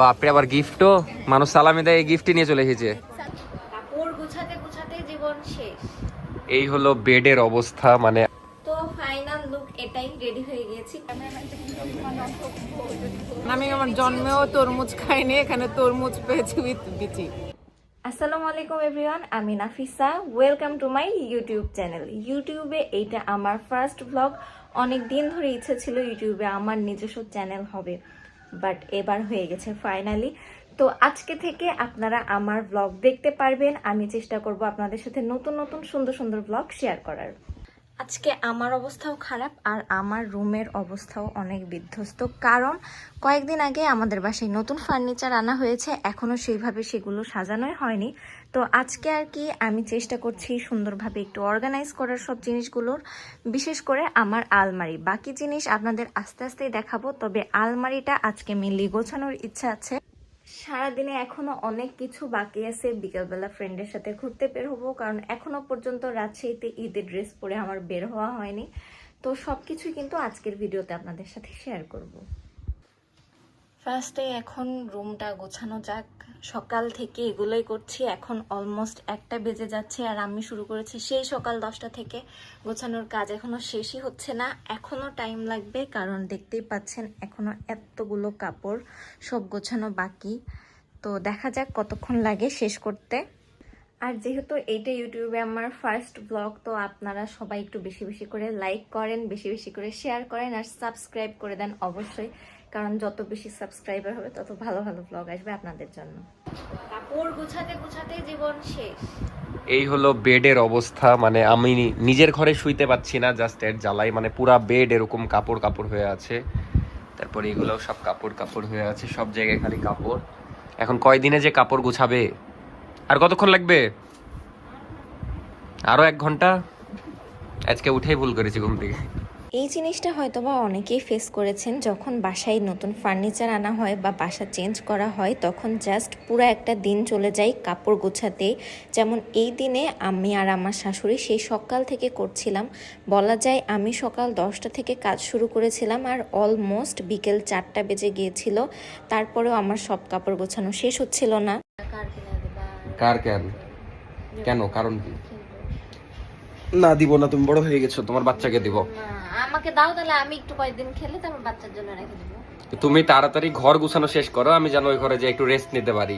বাপরে, আবার গিফটও মানুষ সালামি দেয়, এই গিফটই নিয়ে চলে এসেছে। কাপড় গুছাতে গুছাতে জীবন শেষ। এই হলো বেডের অবস্থা, মানে তো ফাইনাল লুক এটাই, রেডি হয়ে গিয়েছি। আমি আমার জন্মেও তরমুজ খাইনি, এখানে তরমুজ পেয়েছি উইথ বিচি। আসসালামু আলাইকুম এভরিওয়ান, আমি Nafisa. Welcome to my YouTube channel. ইউটিউবে এইটা আমার ফার্স্ট ব্লগ। অনেক দিন ধরে ইচ্ছে ছিল ইউটিউবে আমার নিজস্ব চ্যানেল হবে, বাট এবার হয়ে গেছে ফাইনালি। তো আজকে থেকে আপনারা আমার ব্লগ দেখতে পারবেন। আমি চেষ্টা করব আপনাদের সাথে নতুন নতুন সুন্দর সুন্দর ব্লগ শেয়ার করার। আজকে আমার অবস্থাও খারাপ আর আমার রুমের অবস্থাও অনেক বিধ্বস্ত, কারণ কয়েকদিন আগে আমাদের বাসায় নতুন ফার্নিচার আনা হয়েছে, এখনও সেইভাবে সেগুলো সাজানোই হয়নি। তো আজকে আর কি আমি চেষ্টা করছি সুন্দরভাবে একটু অর্গানাইজ করার সব জিনিসগুলোর, বিশেষ করে আমার আলমারি। বাকি জিনিস আপনাদের আস্তে আস্তেই দেখাবো, তবে আলমারিটা আজকে মেনলি গোছানোর ইচ্ছা আছে। সারাদিনে এখনো অনেক কিছু বাকি আছে। বিকেলবেলা ফ্রেন্ডের সাথে ঘুরতে বের হবো, কারণ এখনো পর্যন্ত রাজশাহীতে ঈদের ড্রেস পরে আমার বের হওয়া হয়নি। তো সবকিছু কিন্তু আজকের ভিডিওতে আপনাদের সাথে শেয়ার করব। ফার্স্টে এখন রুমটা গোছানো যাক। সকাল থেকে এগুলোই করছি, এখন অলমোস্ট 1টা বেজে যাচ্ছে আর আমি শুরু করেছি সেই সকাল 10টা থেকে। গোছানোর কাজ এখনো শেষই হচ্ছে না, এখনো টাইম লাগবে, কারণ দেখতেই পাচ্ছেন এখনো এতগুলো কাপড় সব গোছানো বাকি। তো দেখা যাক কতক্ষণ লাগে শেষ করতে। আর যেহেতু এইটা ইউটিউবে আমার ফার্স্ট ব্লগ, তো আপনারা সবাই একটু বেশি বেশি করে লাইক করেন, বেশি বেশি করে শেয়ার করেন আর সাবস্ক্রাইব করে দেন অবশ্যই, কারণ যত বেশি সাবস্ক্রাইবার হবে তত ভালো ভালো ব্লগ আসবে আপনাদের জন্য। কাপড় গুছাতে গুছাতে জীবন শেষ। এই হলো বেডের অবস্থা, মানে আমি নিজের ঘরে শুইতে পাচ্ছি না, জাস্ট এর জ্বালাই, মানে পুরা বেড এরকম কাপড় কাপড় হয়ে আছে। তারপরে এগুলোও সব কাপড় কাপড় হয়ে আছে, সব জায়গায় খালি কাপড়। এখন কয়দিনে যে কাপড় গুছাবে? আর কতক্ষণ লাগবে? আরো 1 ঘন্টা। আজকে উঠেই ভুল করেছি ঘুম থেকে। এই জিনিসটা হয়তোবা অনেকেই ফেস করেছেন, যখন বাসায় নতুন ফার্নিচার আনা হয় বা বাসা চেঞ্জ করা হয়, তখন জাস্ট পুরো একটা দিন চলে যায় কাপড় গোছাতে। যেমন এই দিনে আমি আর আমার শাশুড়ি সেই সকাল থেকে করছিলাম। বলা যায় আমি সকাল 10টা থেকে কাজ শুরু করেছিলাম আর অলমোস্ট বিকেল 4টা বেজে গিয়েছিল। তারপরেও আমার সব কাপড় গোছানো শেষ হচ্ছিল না। কার কেন? কেন, কারণ কি? না দিব না, তুমি বড় হয়ে গেছো, তোমার বাচ্চাকে দিব। আমাকে দাও, তাহলে আমি একটু কয়েকদিন খেলে তারপর বাচ্চার জন্য রেখে দেবো। তুমি তাড়াতাড়ি ঘর গুছানো শেষ করো, আমি যেন ওই ঘরে যে একটু রেস্ট নিতে পারি।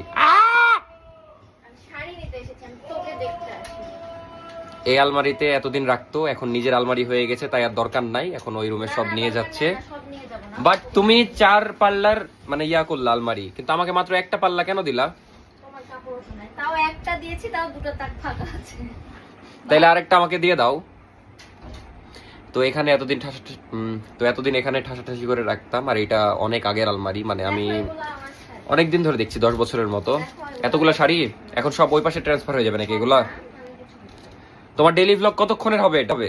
শাড়ি নিতে এসেছি, আমি তোকে দেখতে আসি। এই আলমারিতে এতদিন রাখতো, এখন নিজের আলমারি হয়ে গেছে, তাই আর দরকার নাই, এখন ওই রুমে সব নিয়ে যাচ্ছে। সব নিয়ে যাবো না। বাট তুমি 4 পাল্লার মানে করলা আলমারি, কিন্তু আমাকে মাত্র 1টা পাল্লা কেন দিলা? তোমার কাপড় নাই, তাও একটা দিয়েছি, তাও 2টা তাক ফাঁকা আছে। তাইলে আরেকটা আমাকে দিয়ে দাও। তো এখানে এতদিন এখানে ঠাসাঠাসি করে রাখতাম, আর এটা অনেক আগের আলমারি, মানে আমি অনেক দিন ধরে দেখছি, 10 বছরের মতো। এতগুলো শাড়ি এখন সব ওই পাশে ট্রান্সফার হয়ে যাবে নাকি এগুলা? তোমার ডেইলি ভ্লগ কতক্ষণের হবে এটা? হবে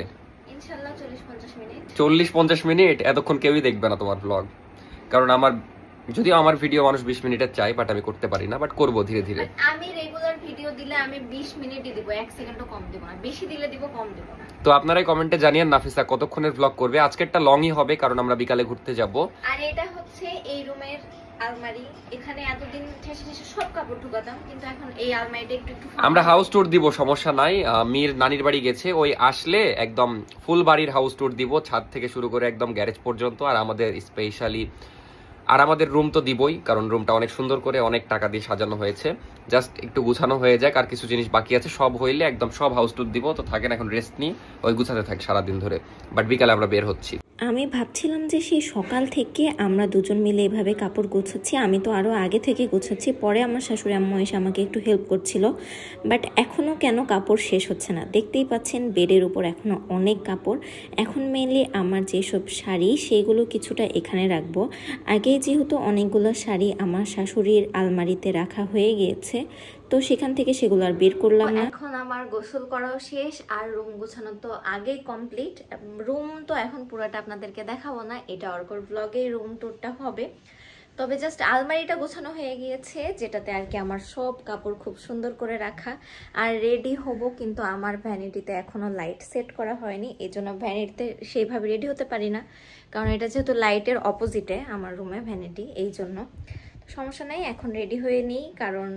ইনশাআল্লাহ 40-50 মিনিট। 40-50 মিনিট? এতক্ষণ কেউই দেখবে না তোমার ভ্লগ, কারণ যদিও আমার ভিডিও মানুষ 20 মিনিটের চাই, বাট আমি করতে পারি না, বাট করবো ধীরে ধীরে। আমি রেগুলার ভিডিও দিলে আমি 20 মিনিটই দিব, 1 সেকেন্ডও কম দিব না। বেশি দিলে দিব, কম দিব না। তো আপনারাই কমেন্টে জানিয়েন নাফিসা কতক্ষণের ভ্লগ করবে। আজকেরটা লংই হবে, কারণ আমরা বিকালে ঘুরতে যাব। আর এটা হচ্ছে এই রুমের আলমারি। এখানে এতদিন ঠেসে ঠেসে সব কাপড় ঢুকাতাম, কিন্তু এখন এই আলমারিটা একটু একটু আমরা হাউস ট্যুর দিব, সমস্যা নাই। মীর নানির বাড়ি গেছে, ওই আসলে একদম ফুল বাড়ির হাউস ট্যুর দিব, ছাদ থেকে শুরু করে একদম গ্যারেজ পর্যন্ত। আর আমাদের রুম তো দিবই, কারণ রুমটা অনেক সুন্দর করে অনেক টাকা দিয়ে সাজানো হয়েছে। জাস্ট একটু গুছানো হয়ে যাক, আর কিছু জিনিস বাকি আছে, সব হইলে একদম সব হাউস ট্যুর দিব। তো থাকেন, এখন রেস্ট নিই, ওই গুছাতে থাকি সারাদিন ধরে, বাট বিকালে আমরা বের হচ্ছি। আমি ভাবছিলাম যে সেই সকাল থেকে আমরা দুজন মিলে এভাবে কাপড় গোছাচ্ছি, আমি তো আরও আগে থেকে গোছাচ্ছি, পরে আমার শাশুড়ি আম্মু এসে আমাকে একটু হেল্প করছিল। বাট এখনও কেন কাপড় শেষ হচ্ছে না? দেখতেই পাচ্ছেন বেডের উপর এখনও অনেক কাপড়। এখন মেনলি আমার যেসব শাড়ি সেইগুলো কিছুটা এখানে রাখবো। আগেই যেহেতু অনেকগুলো শাড়ি আমার শাশুড়ির আলমারিতে রাখা হয়ে গিয়েছে, তো সেখান থেকে সেগুলো আর বের করলাম না। এখন আমার গোসল করাও শেষ আর রুম গোছানো তো আগেই কমপ্লিট। রুম তো এখন পুরোটা আপনাদেরকে দেখাবো না, এটা অর্কর ব্লগে রুম ট্যুরটা হবে। তবে জাস্ট আলমারিটা গোছানো হয়ে গিয়েছে, যেটাতে আর কি আমার সব কাপড় খুব সুন্দর করে রাখা। আর রেডি হব, কিন্তু আমার ভ্যানিটিতে এখনো লাইট সেট করা হয়নি, এই জন্য ভ্যানিটিতে সেইভাবে রেডি হতে পারি না, কারণ এটা যেহেতু লাইটের অপোজিটে আমার রুমে ভ্যানিটি, এই জন্য। তো সমস্যা নাই, এখন রেডি হয়ে নিই, কারণ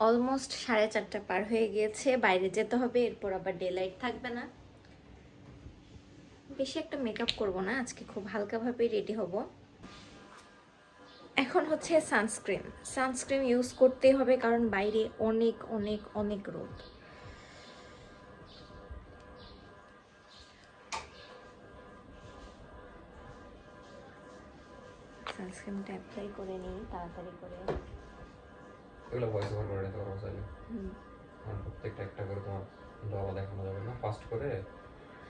অলমোস্ট 4:30 পার হয়ে গিয়েছে, বাইরে যেতে হবে, এরপর আবার ডে লাইট থাকবে না। বেশি একটা মেকআপ করব না আজকে, খুব হালকাভাবেই রেডি হব। এখন হচ্ছে সানস্ক্রিন ইউজ করতেই হবে, কারণ বাইরে অনেক অনেক অনেক রোদ। সানস্ক্রিনটা অ্যাপ্লাই করে নিই তাড়াতাড়ি করে। এগুলো ভয়েস ওভার করে নিতে পারো চাইলে, কারণ প্রত্যেকটা একটা করে তোমার ডলা দেখানো যাবে না, ফাস্ট করে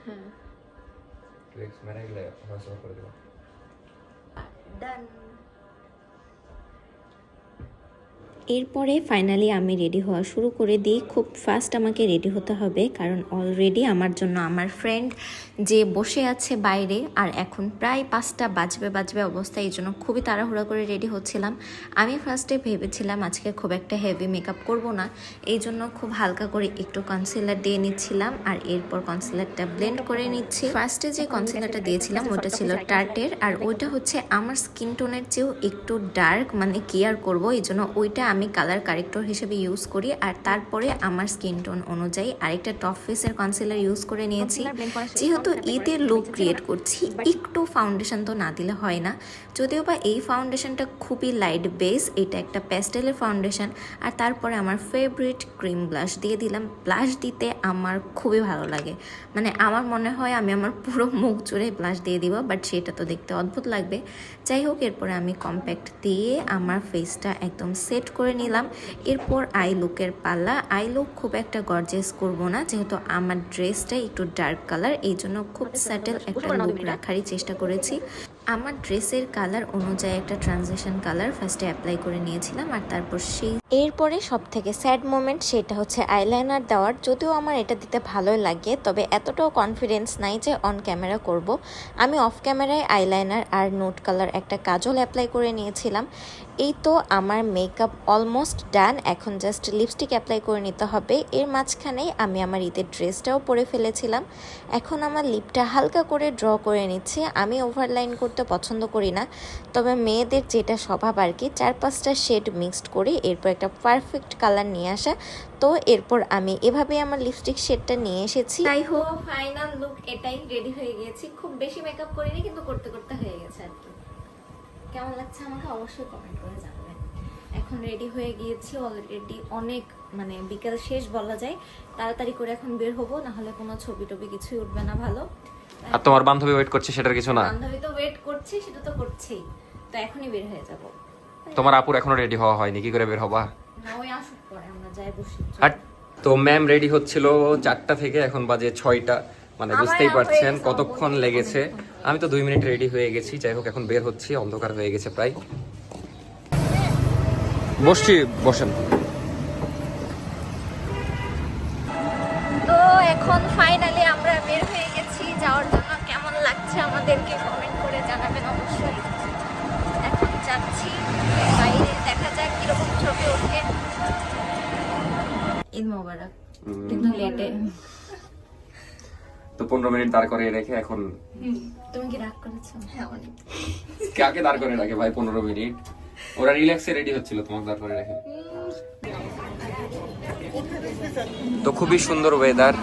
হ্যাঁ টুইক্স মেরে এগুলো ভয়েস ওভার করে দেবো। ডান। এরপরে ফাইনালি আমি রেডি হওয়া শুরু করে দিই। খুব ফাস্ট আমাকে রেডি হতে হবে, কারণ অলরেডি আমার জন্য আমার ফ্রেন্ড যে বসে আছে বাইরে, আর এখন প্রায় 5টা বাজবে অবস্থা, এই জন্য খুবই তাড়াহুড়া করে রেডি হচ্ছিলাম। আমি ফার্স্টে ভেবেছিলাম আজকে খুব একটা হেভি মেকআপ করব না, এই জন্য খুব হালকা করে একটু কনসিলার দিয়ে নিচ্ছিলাম, আর এরপর কনসিলারটা ব্লেন্ড করে নিচ্ছি। ফার্স্টে যে কনসিলারটা দিয়েছিলাম ওটা ছিল টার্টের, আর ওইটা হচ্ছে আমার স্কিন টোনের চেয়েও একটু ডার্ক, মানে কেয়ার করব, এই জন্য ওইটা আমি কালার কারেক্টর হিসেবে ইউজ করি। আর তারপরে আমার স্কিন টোন অনুযায়ী আরেকটা টপ ফেসের কনসিলার ইউজ করে নিয়েছি। যেহেতু ঈদের লুক ক্রিয়েট করছি, একটু ফাউন্ডেশন তো না দিলে হয় না, যদিও বা এই ফাউন্ডেশনটা খুবই লাইট বেস, এটা একটা প্যাস্টেলের ফাউন্ডেশন। আর তারপরে আমার ফেভারিট ক্রিম ব্লাশ দিয়ে দিলাম। ব্লাশ দিতে আমার খুবই ভালো লাগে, মানে আমার মনে হয় আমি আমার পুরো মুখ জুড়ে ব্লাশ দিয়ে দিব, বাট সেটা তো দেখতে অদ্ভুত লাগবে। যাই হোক, এরপরে আমি কম্প্যাক্ট দিয়ে আমার ফেসটা একদম সেট করে নিলাম। এরপর আই লুকের পাল্লা। আই লুক খুব একটা গর্জিয়াস করব না, যেহেতু আমার ড্রেসটা একটু ডার্ক কালার, এই জন্য খুব স্যাটেল একটা লুক রাখারই চেষ্টা করেছি। আমার ড্রেসের কালার অনুযায়ী একটা ট্রানজিশন কালার ফার্স্টে অ্যাপ্লাই করে নিয়েছিলাম, আর তারপর এরপরে সব থেকে স্যাড মোমেন্ট সেটা হচ্ছে আইলাইনার দেওয়ার। যদিও আমার এটা দিতে ভালোই লাগে, তবে এতটাও কনফিডেন্স নাই যে অন ক্যামেরা করব। আমি অফ ক্যামেরায় আইলাইনার আর নোট কালার একটা কাজল অ্যাপ্লাই করে নিয়েছিলাম। এই তো আমার মেকআপ অলমোস্ট ডান, এখন জাস্ট লিপস্টিক অ্যাপ্লাই করে নিতে হবে। এর মাঝখানেই আমি আমার ঈদের ড্রেসটাও পরে ফেলেছিলাম। এখন আমার লিপটা হালকা করে ড্র করে নিচ্ছি। আমি ওভারলাইন করতে পছন্দ করি না, তবে মেয়েদের যেটা স্বভাব আর কি, 4-5টা শেড মিক্সড করে এরপর একটা পারফেক্ট কালার নিয়ে আসা। তো এরপর আমি এভাবে আমার লিপস্টিক শেডটা নিয়ে এসেছি। যাই হোক, ফাইনাল লুক এটাই, রেডি হয়ে গিয়েছি। খুব বেশি মেকআপ করিনি, কিন্তু করতে করতে হয়ে গেছে আর কি। কেমন লাগছে আমাকে অবশ্যই কমেন্ট করে জানাবেন। এখন রেডি হয়ে গিয়েছি অলরেডি, অনেক মানে বিকেল শেষ বলা যায়। তাড়াতাড়ি করে এখন বের হবো, না হলে কোনো ছবি টবি কিছুই উঠবে না ভালো। আর তোমার বান্ধবী ওয়েট করছে, সেটার কিছু না? বান্ধবী তো ওয়েট করছে, সেটা তো করছেই, তো এখনই বের হয়ে যাব। তোমার আপুর এখনো রেডি হওয়া হয়নি, কি করে বের হবা? না, ওই আসুক পরে আমরা যাই বসি। আর তো ম্যাম রেডি হচ্ছিল 4টা থেকে, এখন বাজে 6টা, মানে বুঝতেই পারছেন কতক্ষণ লেগেছে। আমি তো 2 মিনিট রেডি হয়ে গেছি। যাই হোক, এখন বের হচ্ছি, অন্ধকার হয়ে গেছে প্রায়। বসছি, বসেন। তো এখন ফাইনালি আমরা বের হয়ে গেছি যাওয়ার জন্য। কেমন লাগছে আমাদেরকে কমেন্ট করে জানাবেন অবশ্যই। এখন যাচ্ছি বাইরে, দেখা যাক কিরকম ছবি ওঠে। ঈদ মোবারক, কিন্তু লেটে। তো 15 মিনিট দাঁড় করে রেখে এখন তুমি কি রাগ করেছো? হ্যাঁ, অনেক। কাকে দাঁড় করে রাখে ভাই 15 মিনিট? ওরা রিল্যাক্সে রেডি হচ্ছিল, তোমাকে দাঁড় করে রেখে। তো খুবই সুন্দর ওয়েদার।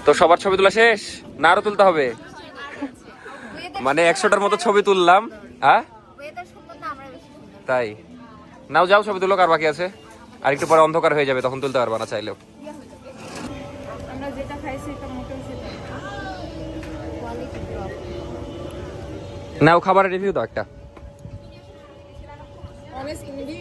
তো সবার ছবি তোলা শেষ না আরো তুলতে হবে? মানে 100টার মতো ছবি তুললাম। হ্যাঁ তাই? নাও যাও ছবি তুলো, কার বাকি আছে? আর একটু পরে অন্ধকার হয়ে যাবে, তখন তুলতে পারবা না চাইলেও। আমরা যেটা খাইছি এটা মোটেও সেটা নাও খাবারের রিভিউ দাও একটা। অনেস্টলি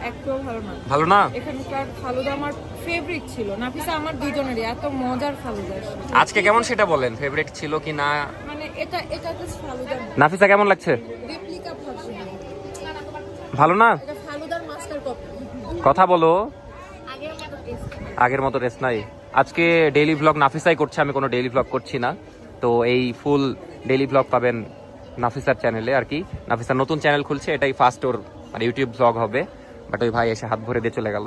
একদম ভালো না। ভালো না? এখানকার ফালুদা আমার ফেভারিট ছিল, নাফিসা আমার দুজনেরই এত মজার ফালুদা। আজকে কেমন সেটা বলেন, ফেভারিট ছিল কি না? মানে এটা জাস্ট ফালুদা। নাফিসা কেমন লাগছে? রেপ্লিকা ভার্সন, ভালো না? এটা ফালুদার মাস্টার কপি। কথা বলো। আগের মতো টেস্ট, আগের মতো রেস্ট নাই। আজকে ডেইলি ভ্লগ নাফিসাই করছে, আমি কোনো ডেইলি ভ্লগ করছি না। তো এই ফুল ডেইলি ভ্লগ পাবেন নাফিসার চ্যানেলে আর কি। নাফিসার নতুন চ্যানেল খুলছে, এটাই ফার্স্ট ওর মানে ইউটিউব ভ্লগ হবে। বাট ওই ভাই এসে হাত ভরে দিয়ে চলে গেল।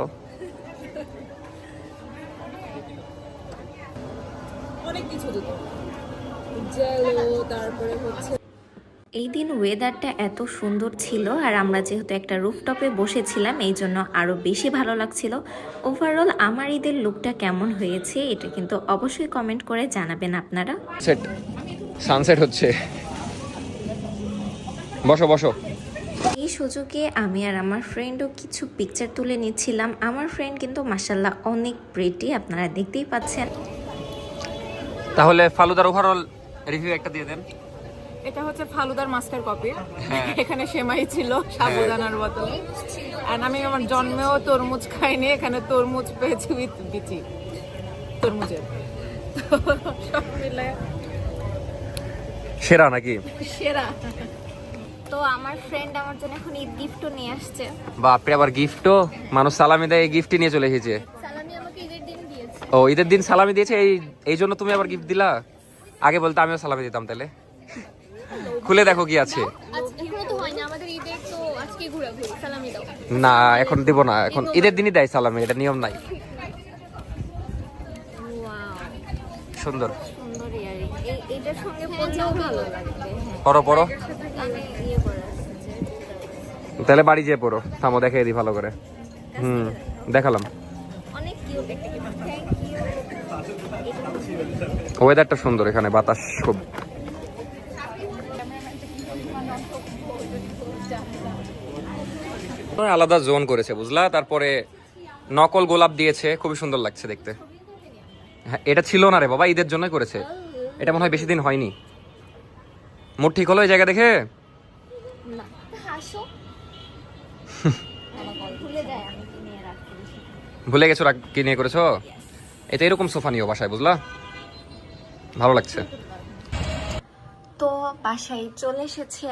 অনেক কিছু দিত, জেলো, তারপরে হচ্ছে এই দিন ওয়েদারটা এত সুন্দর ছিল আর আমরা যেহেতু একটা রুফটপে বসেছিলাম এই জন্য আরও বেশি ভালো লাগছিল। ওভারঅল আমার ঈদের লুকটা কেমন হয়েছে এটা কিন্তু অবশ্যই কমেন্ট করে জানাবেন আপনারা। সানসেট হচ্ছে, বসো বসো। এই সুযোগে আমি আর আমার ফ্রেন্ডও কিছু পিকচার তুলে নিচ্ছিলাম। আমার ফ্রেন্ড কিন্তু মাশাল্লাহ অনেক প্রিটি, আপনারা দেখতেই পাচ্ছেন। তাহলে ফালুদার ওভারঅল রিভিউ একটা দিয়ে দেন। এটা হচ্ছে ফালুদার মাস্টার কপি। এখানে সেমাই ছিল সাবুদানার বদলে। আর আমি আমার জন্মেও তরমুজ খাইনি, এখানে তরমুজ পেয়েছি উইথ বিচি তরমুজের। তো সব মিলে সেরা নাকি? সেরা। তো আমার ফ্রেন্ড আমার জন্য এখন ঈদ গিফটও নিয়ে আসছে। বাপরে, আবার গিফটও! মানুষ সালামি দেয়, গিফটই নিয়ে চলে এসেছে। সালামি আমাকে ঈদের দিন দিয়েছে। ও, ঈদের দিন সালামি দিয়েছে, এই জন্য তুমি আবার গিফট দিলা? আগে বলতে আমিও সালামি দিতাম। তাহলে খুলে দেখো কি আছে। এখনো তো হয়নি আমাদের ঈদের, তো আজকে ঘোরাঘুরি, সালামি দাও। না, এখন দিব না, এখন ঈদের দিনই দেয় সালামি, এটা নিয়ম নাই। সুন্দর সুন্দর ইয়ারিং, এইটার সঙ্গে পরলেও ভালো লাগবে। হ্যাঁ, পরো পরো, আমি ইয়ে করে আসছে। তাহলে বাড়ি যেয়ে পড়ো। থামো, দেখাই দিই ভালো করে। দেখালাম। অনেক কিউট একটা গিফট, থ্যাংক ইউ। ওয়েদারটা সুন্দর, এখানে বাতাস খুব। আলাদা জোন করেছে বুঝলা, তারপরে নকল গোলাপ দিয়েছে, খুবই সুন্দর লাগছে দেখতে। হ্যাঁ, এটা ছিল না রে বাবা, ঈদের জন্যই করেছে। এটা মনে হয় বেশি দিন হয়নি। মুড ঠিক হলো এই জায়গা দেখে? না হাসো, আমার ভুলে যায় আমি কিনে রাখতে। ভুলে গেছো কি নিয়ে করেছো? এটা এরকম সোফা নিও বাসায়, বুঝলা? ভালো লাগছে। তো বাসায় চলে এসেছি।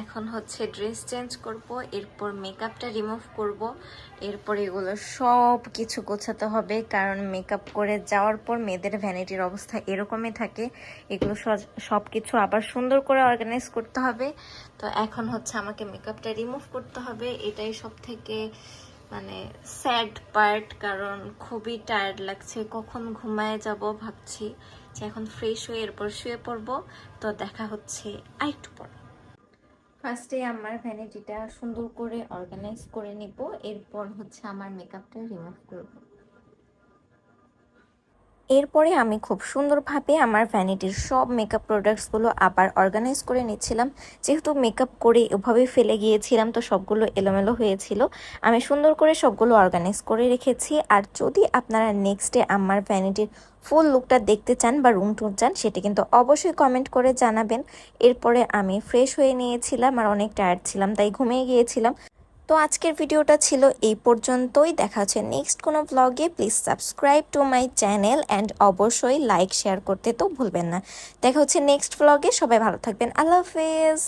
এখন হচ্ছে ড্রেস চেঞ্জ করব, এরপর মেকআপটা রিমুভ করব, এরপর এগুলো সব কিছু গোছাতে হবে, কারণ মেকআপ করে যাওয়ার পর মেয়েদের ভ্যানিটির অবস্থা এরকমই থাকে। এগুলো সব কিছু আবার সুন্দর করে অর্গানাইজ করতে হবে। তো এখন হচ্ছে আমাকে মেকআপটা রিমুভ করতে হবে, এটাই সব থেকে মানে স্যাড পার্ট, কারণ খুবই টায়ার্ড লাগছে। কখন ঘুমায় যাব ভাবছি, যে এখন ফ্রেশ হয়ে এরপর শুয়ে পড়বো। তো দেখা হচ্ছে আরেকটু পর। ফার্স্টে আমার ভ্যানিটিটা সুন্দর করে অর্গানাইজ করে নিব, এরপর হচ্ছে আমার মেকআপটা রিমুভ করব। এরপরে আমি খুব সুন্দরভাবে আমার ভ্যানিটির সব মেকআপ প্রোডাক্টসগুলো আবার অর্গানাইজ করে নিচ্ছিলাম। যেহেতু মেকআপ করে ওভাবে ফেলে গিয়েছিলাম, তো সবগুলো এলোমেলো হয়েছিল। আমি সুন্দর করে সবগুলো অর্গানাইজ করে রেখেছি। আর যদি আপনারা নেক্সট ডে আমার ভ্যানিটির ফুল লুকটা দেখতে চান বা রুম টুর চান, সেটা কিন্তু অবশ্যই কমেন্ট করে জানাবেন। এরপরে আমি ফ্রেশ হয়ে নিয়েছিলাম আর অনেক টায়ার্ড ছিলাম, তাই ঘুমিয়ে গিয়েছিলাম। তো আজকের ভিডিওটা ছিল এই পর্যন্তই। দেখা হচ্ছে নেক্সট কোনো ব্লগে। Please subscribe to my channel and অবশ্যই লাইক শেয়ার করতে তো ভুলবেন না। দেখা হচ্ছে নেক্সট ব্লগে। সবাই ভালো থাকবেন, আল্লাহ হাফেজ।